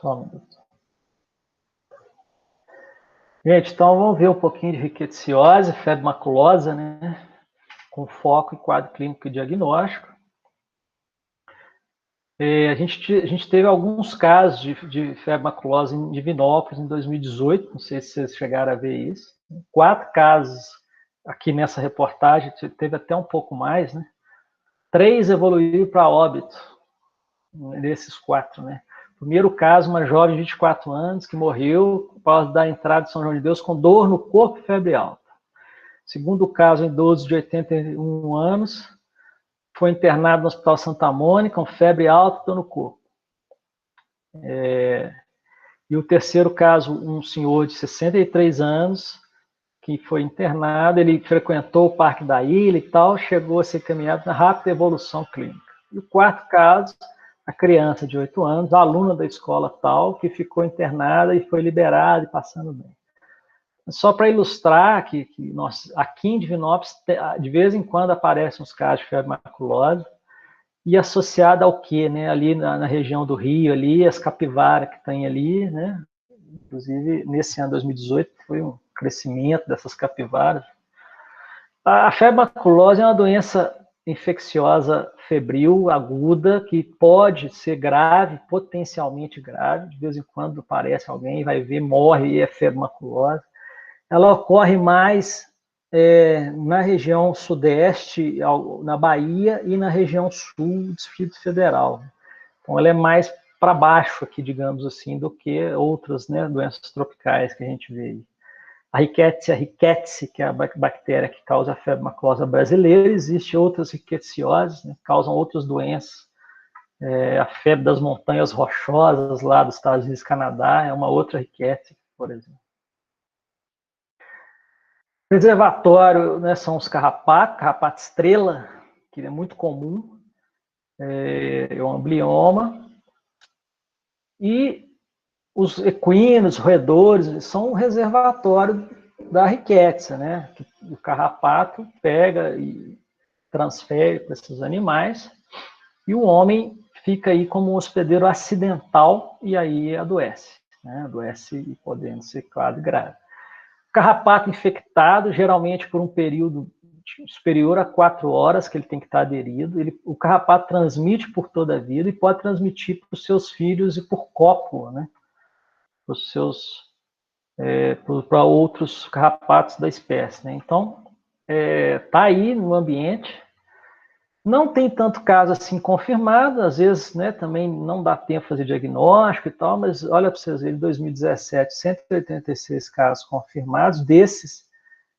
Só um minuto. Gente, então vamos ver um pouquinho de rickettsiosi, febre maculosa, né? Com foco em quadro clínico e diagnóstico. A gente teve alguns casos de febre maculosa em Divinópolis em 2018, não sei se vocês chegaram a ver isso. 4 casos aqui nessa reportagem, teve até um pouco mais, né? 3 evoluíram para óbito, desses 4, né? Primeiro caso, uma jovem de 24 anos que morreu por causa da entrada de São João de Deus com dor no corpo e febre alta. Segundo caso, um idoso de 81 anos, foi internado no Hospital Santa Mônica com febre alta e dor no corpo. E o terceiro caso, um senhor de 63 anos, que foi internado, ele frequentou o Parque da Ilha e tal, chegou a ser encaminhado na rápida evolução clínica. E o quarto caso, a criança de 8 anos, aluna da escola tal, que ficou internada e foi liberada e passando bem. Só para ilustrar que nós, aqui em Divinópolis, de vez em quando aparecem uns casos de febre maculosa, e associada ao quê, né? Ali na região do Rio, ali, as capivaras que tem ali, né? Inclusive, nesse ano 2018, foi um crescimento dessas capivaras. A febre maculosa é uma doença infecciosa febril, aguda, que pode ser grave, potencialmente grave. De vez em quando aparece alguém, vai ver, morre e é febre maculosa. Ela ocorre mais na região sudeste, na Bahia, e na região sul do Distrito Federal. Então, ela é mais para baixo aqui, digamos assim, do que outras, né, doenças tropicais que a gente vê aí. A rickettsia, que é a bactéria que causa a febre maculosa brasileira, existe outras ricketsioses, né, que causam outras doenças. A febre das montanhas rochosas lá dos Estados Unidos e Canadá é uma outra rickettsia, por exemplo. Reservatório, né, são os carrapato estrela, que é muito comum, é um amblioma, e os equinos, roedores, são um reservatório da rickettsia, né? O carrapato pega e transfere para esses animais, e o homem fica aí como um hospedeiro acidental e aí adoece, né? Adoece e podendo ser, claro, grave. Carrapato infectado, geralmente por um período superior a 4 horas que ele tem que estar aderido. O carrapato transmite por toda a vida e pode transmitir para os seus filhos e por cópula, né? Para outros carrapatos da espécie, né? Então, está aí no ambiente. Não tem tanto caso assim confirmado, às vezes, né, também não dá tempo de fazer diagnóstico e tal, mas olha para vocês verem, em 2017, 186 casos confirmados, desses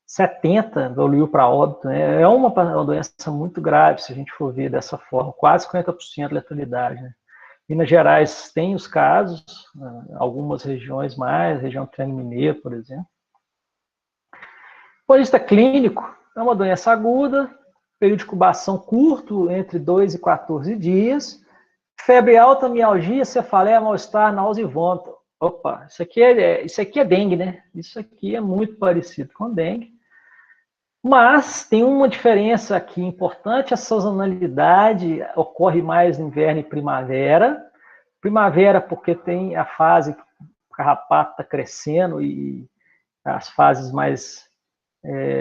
70 evoluiu para óbito, né? É uma doença muito grave, se a gente for ver dessa forma, quase 50% de letalidade, né? Minas Gerais tem os casos, algumas regiões mais, região Triângulo Mineiro, por exemplo. Ponto de vista clínico, é uma doença aguda, período de incubação curto, entre 2 e 14 dias, febre alta, mialgia, cefaleia, mal-estar, náusea e vômito. Opa, isso aqui é dengue, né? Isso aqui é muito parecido com dengue. Mas tem uma diferença aqui importante, a sazonalidade ocorre mais no inverno e primavera. Primavera porque tem a fase que o carrapato está crescendo e as fases mais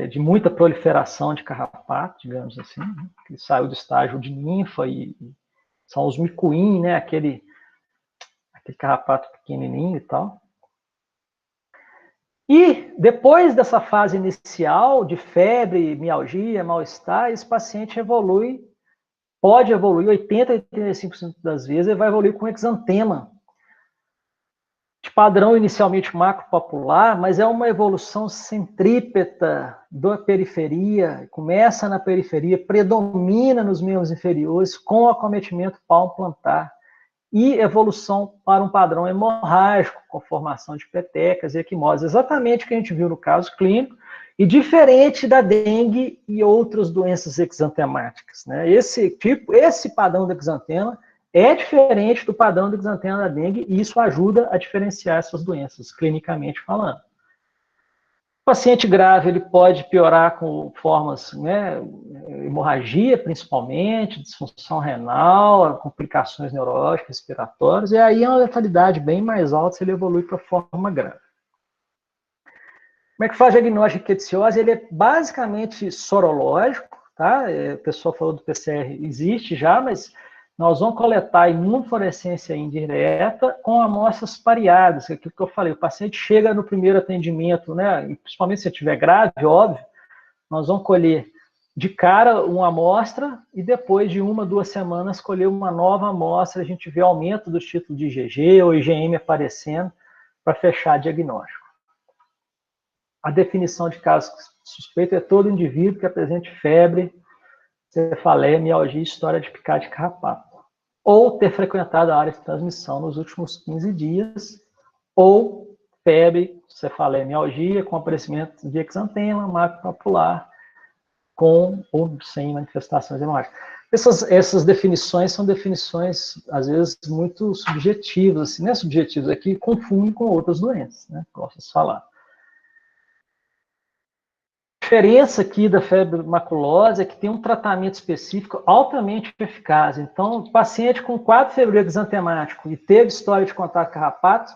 de muita proliferação de carrapato, digamos assim, né? Que saiu do estágio de ninfa e são os micuim, né? Aquele carrapato pequenininho e tal. E depois dessa fase inicial de febre, mialgia, mal-estar, esse paciente pode evoluir 80% a 85% das vezes, ele vai evoluir com exantema, de padrão inicialmente macropapular, mas é uma evolução centrípeta da periferia, começa na periferia, predomina nos membros inferiores, com acometimento palmo-plantar, e evolução para um padrão hemorrágico, com formação de petecas e equimose, exatamente o que a gente viu no caso clínico, e diferente da dengue e outras doenças exantemáticas, né? Esse padrão do exantema é diferente do padrão do exantema da dengue, e isso ajuda a diferenciar essas doenças, clinicamente falando. paciente grave, ele pode piorar com formas, né, hemorragia, principalmente, disfunção renal, complicações neurológicas, respiratórias, e aí é uma letalidade bem mais alta se ele evolui para forma grave. Como é que faz o diagnóstico de rickettsiosi? Ele é basicamente sorológico, tá? O pessoal falou do PCR, existe já, mas nós vamos coletar imunofluorescência indireta com amostras pareadas, que é aquilo que eu falei, o paciente chega no primeiro atendimento, né, e principalmente se estiver grave, óbvio, nós vamos colher de cara uma amostra e depois de 1, 2 semanas colher uma nova amostra, a gente vê aumento dos títulos de IgG ou IgM aparecendo para fechar diagnóstico. A definição de caso suspeito é todo indivíduo que apresente febre, cefaleia, mialgia e história de picada de carrapato, ou ter frequentado a área de transmissão nos últimos 15 dias, ou febre, cefaleia, mialgia, com aparecimento de exantema, marco papular, com ou sem manifestações hemorrágicas. Essas definições são definições, às vezes, muito subjetivas, assim, não é subjetivas, aqui confundem com outras doenças, né, posso falar. A diferença aqui da febre maculosa é que tem um tratamento específico altamente eficaz. Então, o paciente com quadro febril exantemático e teve história de contato com carrapato,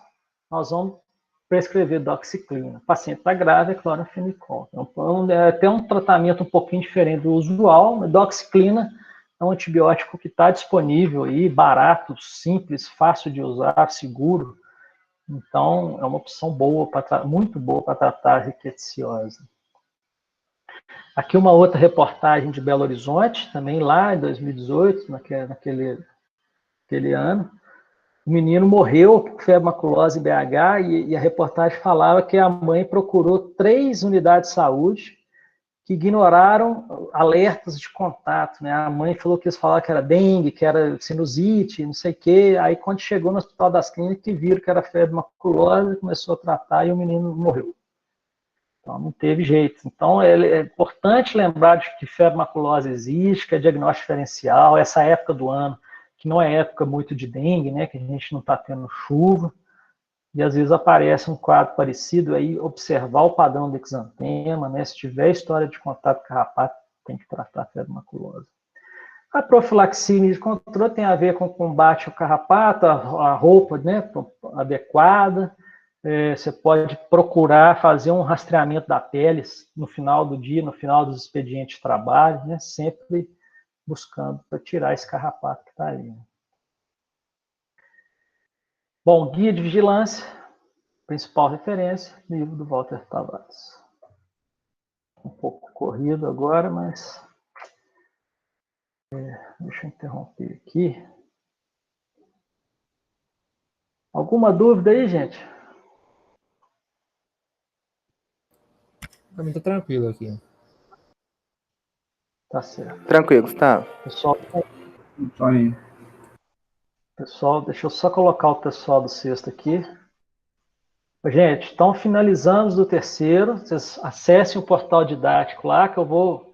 nós vamos prescrever doxiciclina. O paciente está grave, é cloranfenicol. Então, é até um tratamento um pouquinho diferente do usual. A doxiciclina é um antibiótico que está disponível aí, barato, simples, fácil de usar, seguro. Então, é uma opção boa, muito boa para tratar a rickettsiosi. Aqui uma outra reportagem de Belo Horizonte, também lá em 2018, naquele ano. O menino morreu com febre maculosa em BH e a reportagem falava que a mãe procurou 3 unidades de saúde que ignoraram alertas de contato, né? A mãe falou que eles falavam que era dengue, que era sinusite, não sei o quê. Aí quando chegou no Hospital das Clínicas, viram que era febre maculosa, começou a tratar e o menino morreu. Então, não teve jeito. Então, é importante lembrar de que febre maculosa existe, que é diagnóstico diferencial, essa época do ano, que não é época muito de dengue, né, que a gente não está tendo chuva, e às vezes aparece um quadro parecido, aí observar o padrão do exantema, né, se tiver história de contato com carrapato, tem que tratar a febre maculosa. A profilaxia de controle tem a ver com o combate ao carrapato, a roupa, né, adequada. Você pode procurar fazer um rastreamento da pele no final do dia, no final dos expedientes de trabalho, né? Sempre buscando para tirar esse carrapato que está ali. Bom, guia de vigilância, principal referência, livro do Walter Tavares. Um pouco corrido agora, mas deixa eu interromper aqui. Alguma dúvida aí, gente? Pra mim tá tranquilo aqui. Tá certo. Tranquilo, tá. Pessoal, deixa eu só colocar o pessoal do sexto aqui. Gente, então finalizamos do terceiro. Vocês acessem o portal didático lá, que eu vou